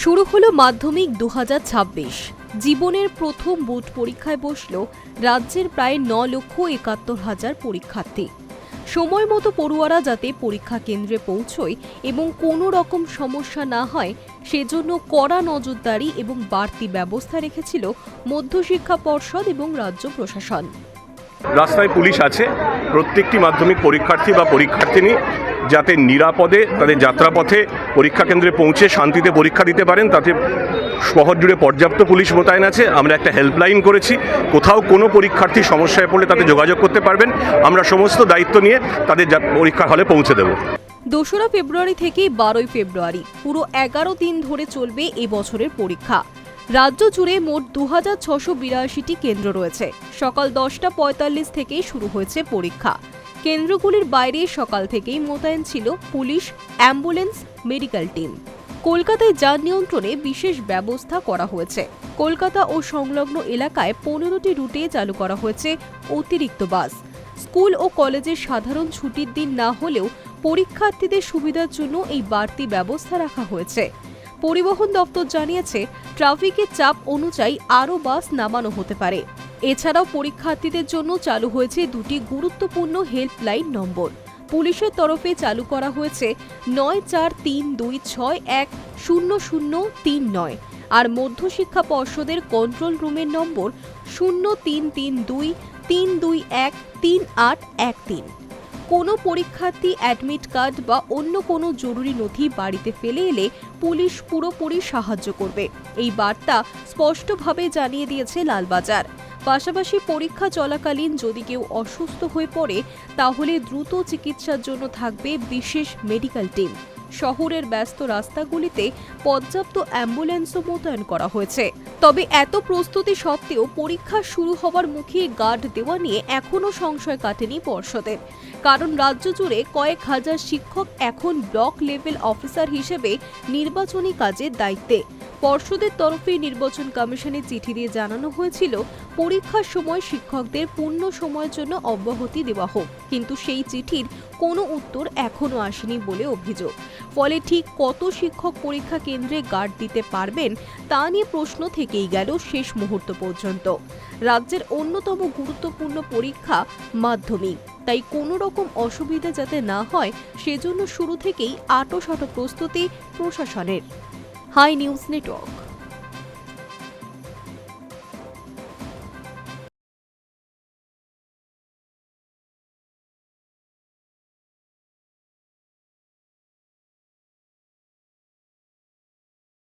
শুরু হলো মাধ্যমিক 2026। জীবনের প্রথম বোর্ড পরীক্ষায় বসল রাজ্যের প্রায় 9,71,000 পরীক্ষার্থী। সময় মতো পড়ুয়ারা যাতে পরীক্ষা কেন্দ্রে পৌঁছয় এবং কোনো রকম সমস্যা না হয় সেজন্য কড়া নজরদারি এবং বাড়তি ব্যবস্থা রেখেছিল মধ্যশিক্ষা পর্ষদ এবং রাজ্য প্রশাসন। রাস্তায় পুলিশ আছে, প্রত্যেকটি মাধ্যমিক পরীক্ষার্থী বা পরীক্ষার্থিনী যাতে নিরাপদে তাদের যাত্রাপথে পরীক্ষা কেন্দ্রে পৌঁছে শান্তিতে পরীক্ষা দিতে পারেন, তাতে শহর জুড়ে পর্যাপ্ত পুলিশ মোতায়েন আছে। আমরা একটা হেল্পলাইন করেছি, কোথাও কোনো পরীক্ষার্থী সমস্যায় পড়লে তাতে যোগাযোগ করতে পারবেন। আমরা সমস্ত দায়িত্ব নিয়ে তাদের পরীক্ষা হলে পৌঁছে দেব। 2রা ফেব্রুয়ারি থেকে 12ই ফেব্রুয়ারি পুরো 11 দিন ধরে চলবে এবছরের পরীক্ষা। রাজ্য জুড়ে মোট 2682টি কেন্দ্র রয়েছে। সকাল 10:45 থেকেই শুরু হয়েছে পরীক্ষা। কেন্দ্রগুলির বাইরে সকাল থেকেই মোতায়েন ছিল পুলিশ, অ্যাম্বুলেন্স, মেডিকেল টিম। কলকাতায় যান নিয়ন্ত্রণে বিশেষ ব্যবস্থা করা হয়েছে। কলকাতা ও সংলগ্ন এলাকায় 15টি রুটে চালু করা হয়েছে অতিরিক্ত বাস। স্কুল ও কলেজের সাধারণ ছুটির দিন না হলেও পরীক্ষার্থীদের সুবিধার জন্য এই বাড়তি ব্যবস্থা রাখা হয়েছে। পরিবহন দপ্তর জানিয়েছে, ট্রাফিকের চাপ অনুযায়ী আরও বাস নামানো হতে পারে। এছাড়াও পরীক্ষার্থীদের জন্য চালু হয়েছে 2টি গুরুত্বপূর্ণ হেল্পলাইন নম্বর। পুলিশের তরফে চালু করা হয়েছে 9432610039 আর মধ্যশিক্ষা পর্ষদের কন্ট্রোল রুমের নম্বর 033232133813। কোনো পরীক্ষার্থী অ্যাডমিট কার্ড বা অন্য কোনো জরুরি নথি বাড়িতে ফেলে এলে পুলিশ পুরোপুরি সাহায্য করবে, এই বার্তা স্পষ্টভাবে জানিয়ে দিয়েছে লালবাজার। পাশাপাশি পরীক্ষা চলাকালীন যদি কেউ অসুস্থ হয়ে পড়ে তাহলে দ্রুত চিকিৎসার জন্য থাকবে বিশেষ মেডিকেল টিম। শহরের ব্যস্ত রাস্তাগুলিতে পর্যাপ্ত অ্যাম্বুলেন্সও মোতায়েন করা হয়েছে। তবে এত প্রস্তুতি সত্ত্বেও পরীক্ষা শুরু হওয়ার মুখে গার্ড দেওয়া নিয়ে এখনও সংশয় কাটেনি পর্ষদের। কারণ রাজ্য জুড়ে কয়েক হাজার শিক্ষক এখন ব্লক লেভেল অফিসার হিসেবে নির্বাচনী কাজের দায়িত্বে। পর্ষদের তরফে নির্বাচন কমিশনে চিঠি দিয়ে জানানো হয়েছিল পরীক্ষার সময় শিক্ষকদের পূর্ণ সময়ের জন্য অব্যাহতি দেওয়া হোক, কিন্তু সেই চিঠির কোনো উত্তর এখনও আসেনি বলে অভিযোগ। ফলে ঠিক কত শিক্ষক পরীক্ষা কেন্দ্রে গার্ড দিতে পারবেন তা নিয়ে প্রশ্ন থেকেই গেল শেষ মুহূর্ত পর্যন্ত। রাজ্যের অন্যতম গুরুত্বপূর্ণ পরীক্ষা মাধ্যমিক, তাই কোনো রকম অসুবিধা যাতে না হয় সেজন্য শুরু থেকেই আঁটোসাঁটো প্রস্তুতি প্রশাসনের। High news network.